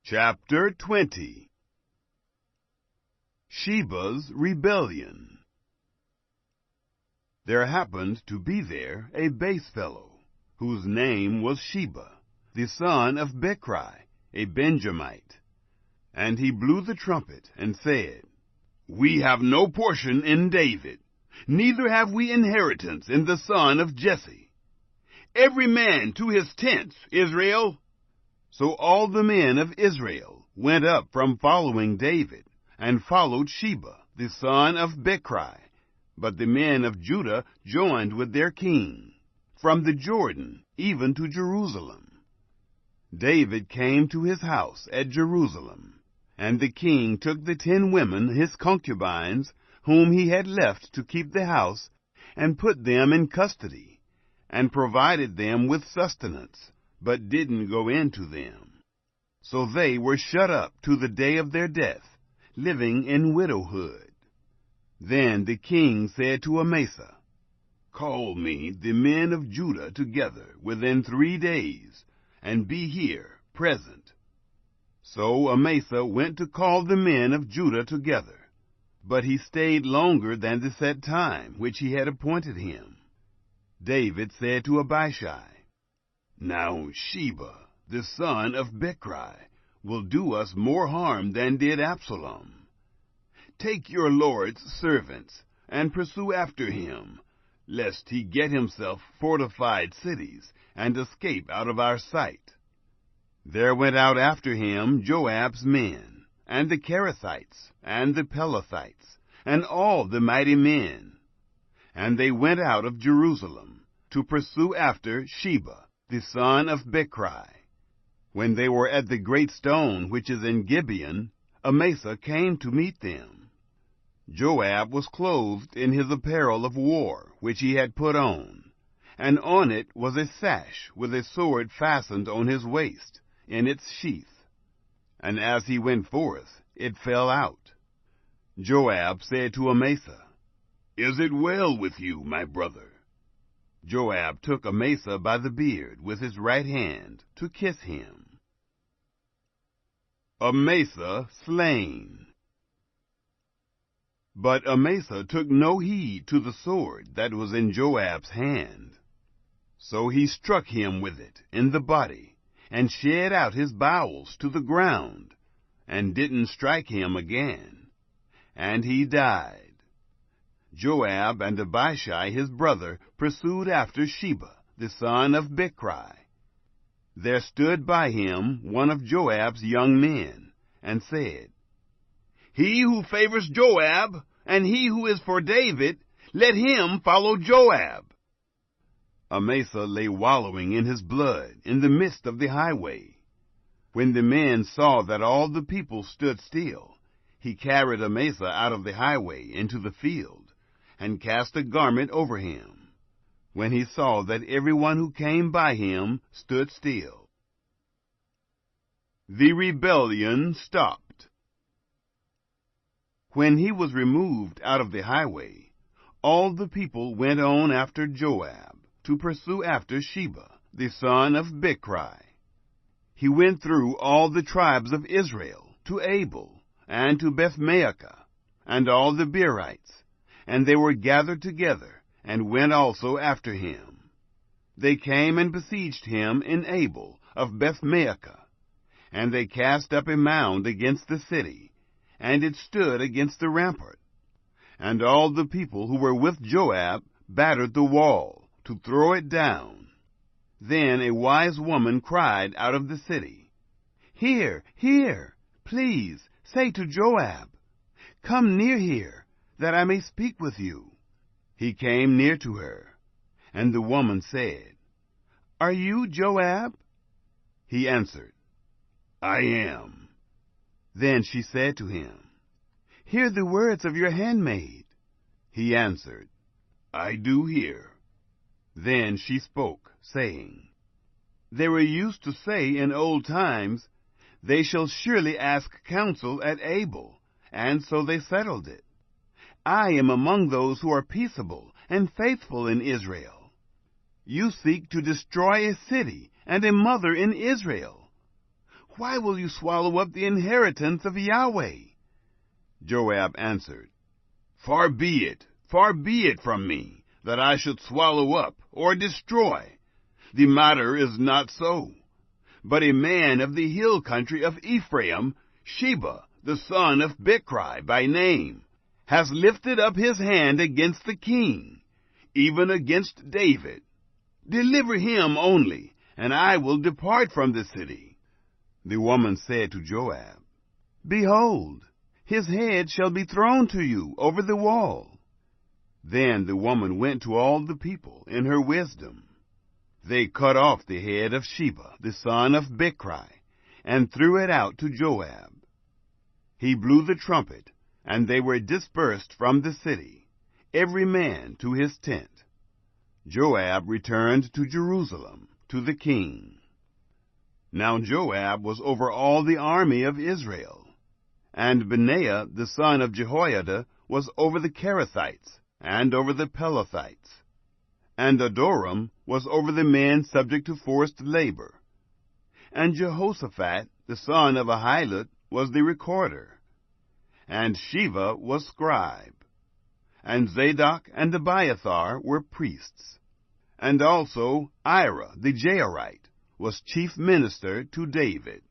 Chapter 20. Sheba's Rebellion. There happened to be there a base fellow, whose name was Sheba, the son of Bichri, a Benjamite. And he blew the trumpet, and said, We have no portion in David, neither have we inheritance in the son of Jesse. Every man to his tents, Israel. So all the men of Israel went up from following David, and followed Sheba, the son of Bichri. But the men of Judah joined with their king, from the Jordan even to Jerusalem. David came to his house at Jerusalem, and the king took the 10 women, his concubines, whom he had left to keep the house, and put them in custody, and provided them with sustenance, but didn't go into them. So they were shut up to the day of their death, living in widowhood. Then the king said to Amasa, Call me the men of Judah together within 3 days, and be here present. So Amasa went to call the men of Judah together, but he stayed longer than the set time which he had appointed him. David said to Abishai, Now Sheba, the son of Bichri, will do us more harm than did Absalom. Take your lord's servants, and pursue after him, lest he get himself fortified cities, and escape out of our sight. There went out after him Joab's men, and the Cherethites, and the Pelethites, and all the mighty men. And they went out of Jerusalem, to pursue after Sheba, the son of Bichri. When they were at the great stone which is in Gibeon, Amasa came to meet them. Joab was clothed in his apparel of war, which he had put on, and on it was a sash with a sword fastened on his waist, in its sheath. And as he went forth, it fell out. Joab said to Amasa, Is it well with you, my brother? Joab took Amasa by the beard with his right hand to kiss him. Amasa slain. But Amasa took no heed to the sword that was in Joab's hand. So he struck him with it in the body, and shed out his bowels to the ground, and didn't strike him again. And he died. Joab and Abishai his brother pursued after Sheba, the son of Bichri. There stood by him one of Joab's young men, and said, He who favors Joab, and he who is for David, let him follow Joab. Amasa lay wallowing in his blood in the midst of the highway. When the men saw that all the people stood still, he carried Amasa out of the highway into the field, and cast a garment over him, when he saw that everyone who came by him stood still. The rebellion stopped. When he was removed out of the highway, all the people went on after Joab, to pursue after Sheba, the son of Bichri. He went through all the tribes of Israel, to Abel, and to Bethmaachah, and all the Beerites, and they were gathered together, and went also after him. They came and besieged him in Abel of Bethmaachah, and they cast up a mound against the city, and it stood against the rampart. And all the people who were with Joab battered the wall, to throw it down. Then a wise woman cried out of the city, Here, here, please, say to Joab, Come near here, that I may speak with you. He came near to her, and the woman said, Are you Joab? He answered, I am. Then she said to him, Hear the words of your handmaid. He answered, I do hear. Then she spoke, saying, They were used to say in old times, They shall surely ask counsel at Abel, and so they settled it. I am among those who are peaceable and faithful in Israel. You seek to destroy a city and a mother in Israel. Why will you swallow up the inheritance of Yahweh? Joab answered, Far be it from me, that I should swallow up or destroy. The matter is not so. But a man of the hill country of Ephraim, Sheba, the son of Bichri by name, has lifted up his hand against the king, even against David. Deliver him only, and I will depart from the city. The woman said to Joab, Behold, his head shall be thrown to you over the wall. Then the woman went to all the people in her wisdom. They cut off the head of Sheba, the son of Bichri, and threw it out to Joab. He blew the trumpet, and they were dispersed from the city, every man to his tent. Joab returned to Jerusalem, to the king. Now Joab was over all the army of Israel, and Benaiah the son of Jehoiada was over the Cherethites, and over the Pelethites. And Adoram was over the men subject to forced labor. And Jehoshaphat the son of Ahilud was the recorder. And Sheva was scribe. And Zadok and Abiathar were priests. And also Ira the Jairite was chief minister to David.